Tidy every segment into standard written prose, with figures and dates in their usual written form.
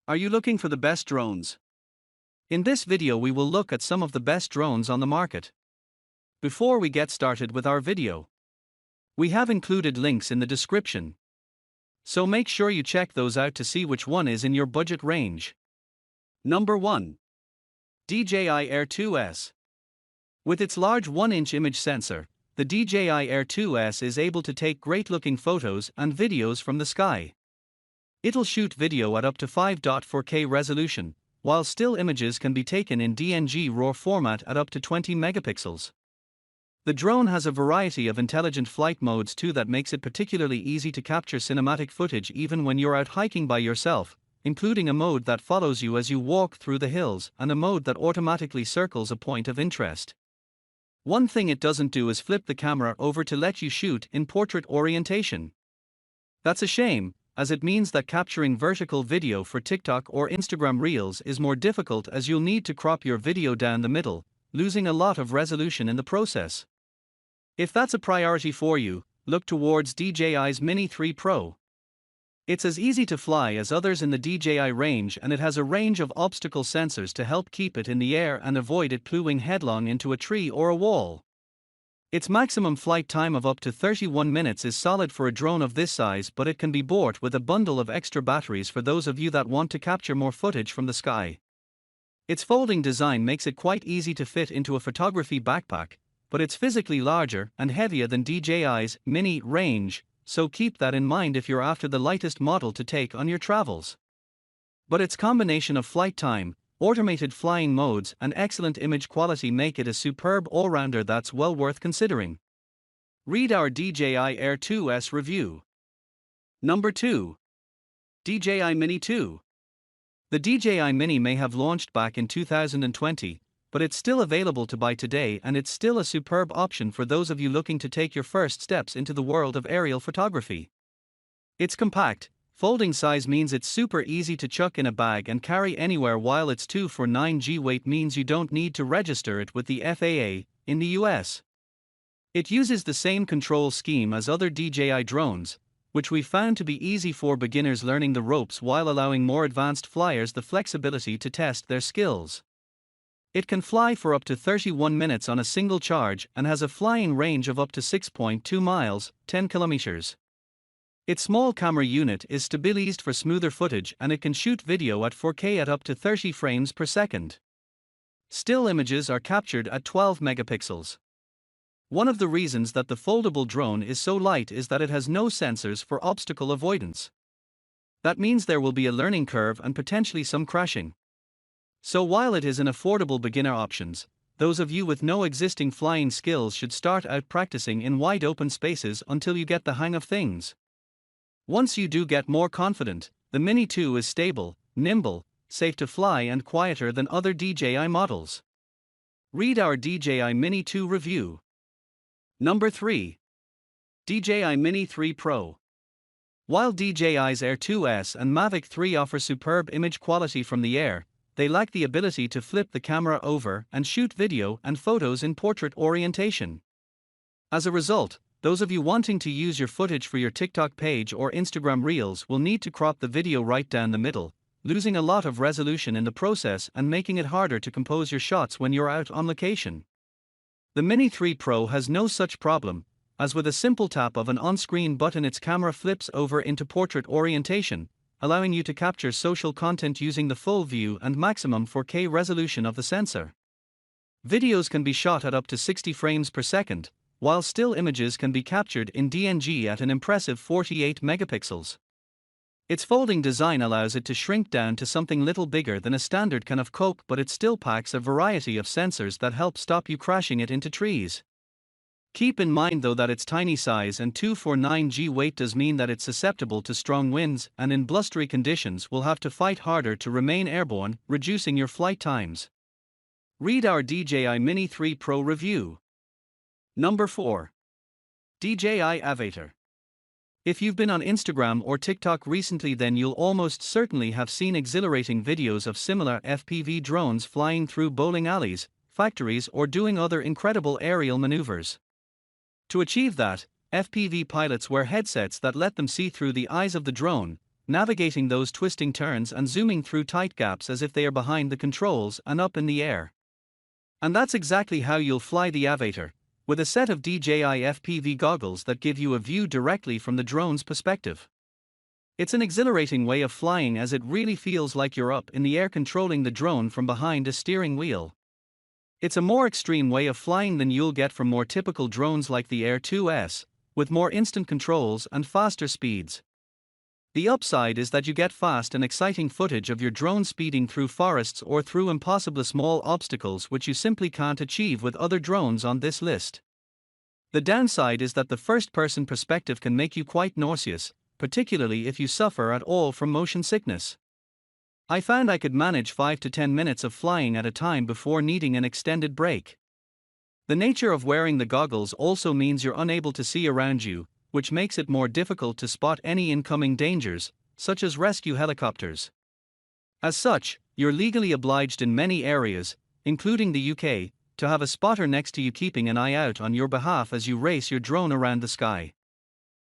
Are you looking for the best drones? In this video we will look at some of the best drones on the market. Before we get started with our video, we have included links in the description, so make sure you check those out to see which one is in your budget range. Number 1. DJI Air 2S. With its large 1-inch image sensor, the DJI Air 2S is able to take great-looking photos and videos from the sky. It'll shoot video at up to 5.4K resolution, while still images can be taken in DNG RAW format at up to 20 megapixels. The drone has a variety of intelligent flight modes too that makes it particularly easy to capture cinematic footage even when you're out hiking by yourself, including a mode that follows you as you walk through the hills and a mode that automatically circles a point of interest. One thing it doesn't do is flip the camera over to let you shoot in portrait orientation. That's a shame, as it means that capturing vertical video for TikTok or Instagram Reels is more difficult as you'll need to crop your video down the middle, losing a lot of resolution in the process. If that's a priority for you, look towards DJI's Mini 3 Pro. It's as easy to fly as others in the DJI range, and it has a range of obstacle sensors to help keep it in the air and avoid it plowing headlong into a tree or a wall. Its maximum flight time of up to 31 minutes is solid for a drone of this size, but it can be bought with a bundle of extra batteries for those of you that want to capture more footage from the sky. Its folding design makes it quite easy to fit into a photography backpack, but it's physically larger and heavier than DJI's Mini range, so keep that in mind if you're after the lightest model to take on your travels. But its combination of flight time, automated flying modes and excellent image quality make it a superb all-rounder that's well worth considering. Read our DJI Air 2S review. Number 2. DJI Mini 2. The DJI Mini may have launched back in 2020, but it's still available to buy today, and it's still a superb option for those of you looking to take your first steps into the world of aerial photography. Its compact, folding size means it's super easy to chuck in a bag and carry anywhere, while its 249g weight means you don't need to register it with the FAA in the US. It uses the same control scheme as other DJI drones, which we found to be easy for beginners learning the ropes while allowing more advanced flyers the flexibility to test their skills. It can fly for up to 31 minutes on a single charge and has a flying range of up to 6.2 miles, 10 kilometers. Its small camera unit is stabilized for smoother footage, and it can shoot video at 4K at up to 30 frames per second. Still images are captured at 12 megapixels. One of the reasons that the foldable drone is so light is that it has no sensors for obstacle avoidance. That means there will be a learning curve and potentially some crashing. So while it is an affordable beginner options, those of you with no existing flying skills should start out practicing in wide open spaces until you get the hang of things. Once you do get more confident, the Mini 2 is stable, nimble, safe to fly and quieter than other DJI models. Read our DJI Mini 2 review. Number 3. DJI Mini 3 Pro. While DJI's Air 2S and Mavic 3 offer superb image quality from the air, they lack the ability to flip the camera over and shoot video and photos in portrait orientation. As a result, those of you wanting to use your footage for your TikTok page or Instagram Reels will need to crop the video right down the middle, losing a lot of resolution in the process and making it harder to compose your shots when you're out on location. The Mini 3 Pro has no such problem, as with a simple tap of an on-screen button its camera flips over into portrait orientation, allowing you to capture social content using the full view and maximum 4K resolution of the sensor. Videos can be shot at up to 60 frames per second, while still images can be captured in DNG at an impressive 48 megapixels. Its folding design allows it to shrink down to something little bigger than a standard can of Coke, but it still packs a variety of sensors that help stop you crashing it into trees. Keep in mind though that its tiny size and 249g weight does mean that it's susceptible to strong winds, and in blustery conditions will have to fight harder to remain airborne, reducing your flight times. Read our DJI Mini 3 Pro review. Number 4. DJI Avata. If you've been on Instagram or TikTok recently, then you'll almost certainly have seen exhilarating videos of similar FPV drones flying through bowling alleys, factories, or doing other incredible aerial maneuvers. To achieve that, FPV pilots wear headsets that let them see through the eyes of the drone, navigating those twisting turns and zooming through tight gaps as if they are behind the controls and up in the air. And that's exactly how you'll fly the Avata, with a set of DJI FPV goggles that give you a view directly from the drone's perspective. It's an exhilarating way of flying as it really feels like you're up in the air controlling the drone from behind a steering wheel. It's a more extreme way of flying than you'll get from more typical drones like the Air 2S, with more instant controls and faster speeds. The upside is that you get fast and exciting footage of your drone speeding through forests or through impossibly small obstacles which you simply can't achieve with other drones on this list. The downside is that the first-person perspective can make you quite nauseous, particularly if you suffer at all from motion sickness. I found I could manage 5 to 10 minutes of flying at a time before needing an extended break. The nature of wearing the goggles also means you're unable to see around you, which makes it more difficult to spot any incoming dangers, such as rescue helicopters. As such, you're legally obliged in many areas, including the UK, to have a spotter next to you keeping an eye out on your behalf as you race your drone around the sky.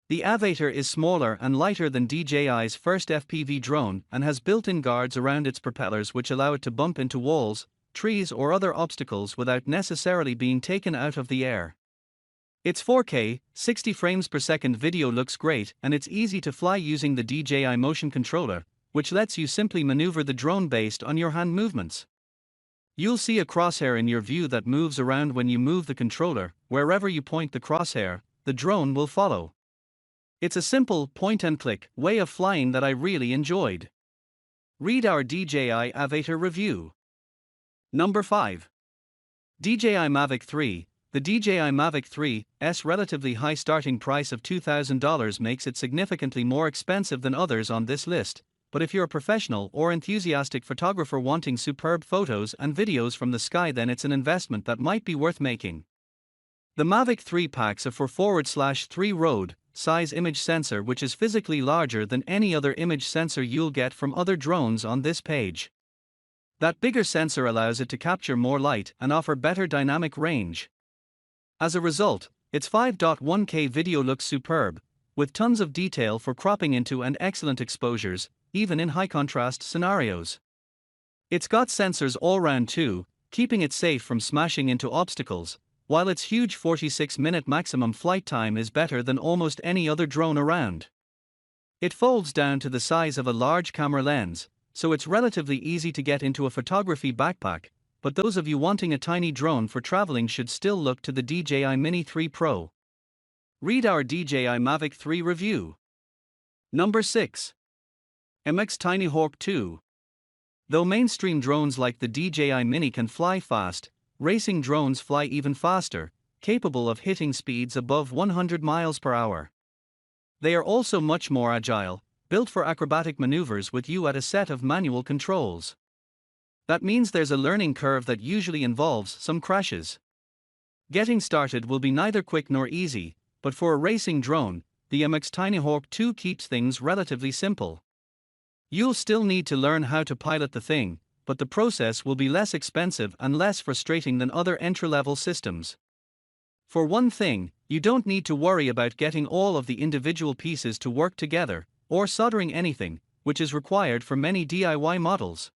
The Avata is smaller and lighter than DJI's first FPV drone and has built-in guards around its propellers which allow it to bump into walls, trees or other obstacles without necessarily being taken out of the air. Its 4K, 60 frames per second video looks great and it's easy to fly using the DJI motion controller, which lets you simply maneuver the drone based on your hand movements. You'll see a crosshair in your view that moves around when you move the controller. Wherever you point the crosshair, the drone will follow. It's a simple, point-and-click way of flying that I really enjoyed. Read our DJI Avata review. Number 5. DJI Mavic 3. The DJI Mavic 3's relatively high starting price of $2,000 makes it significantly more expensive than others on this list, but if you're a professional or enthusiastic photographer wanting superb photos and videos from the sky, then it's an investment that might be worth making. The Mavic 3 packs a 4/3 road size image sensor which is physically larger than any other image sensor you'll get from other drones on this page. That bigger sensor allows it to capture more light and offer better dynamic range. As a result, its 5.1K video looks superb, with tons of detail for cropping into and excellent exposures, even in high-contrast scenarios. It's got sensors all round too, keeping it safe from smashing into obstacles, while its huge 46-minute maximum flight time is better than almost any other drone around. It folds down to the size of a large camera lens, so it's relatively easy to get into a photography backpack, but those of you wanting a tiny drone for traveling should still look to the DJI Mini 3 Pro. Read our DJI Mavic 3 review. Number 6. Emax Tinyhawk 2. Though mainstream drones like the DJI Mini can fly fast, racing drones fly even faster, capable of hitting speeds above 100 miles per hour. They are also much more agile, built for acrobatic maneuvers with you at a set of manual controls. That means there's a learning curve that usually involves some crashes. Getting started will be neither quick nor easy, but for a racing drone, the Emax Tinyhawk 2 keeps things relatively simple. You'll still need to learn how to pilot the thing, but the process will be less expensive and less frustrating than other entry-level systems. For one thing, you don't need to worry about getting all of the individual pieces to work together, or soldering anything, which is required for many DIY models.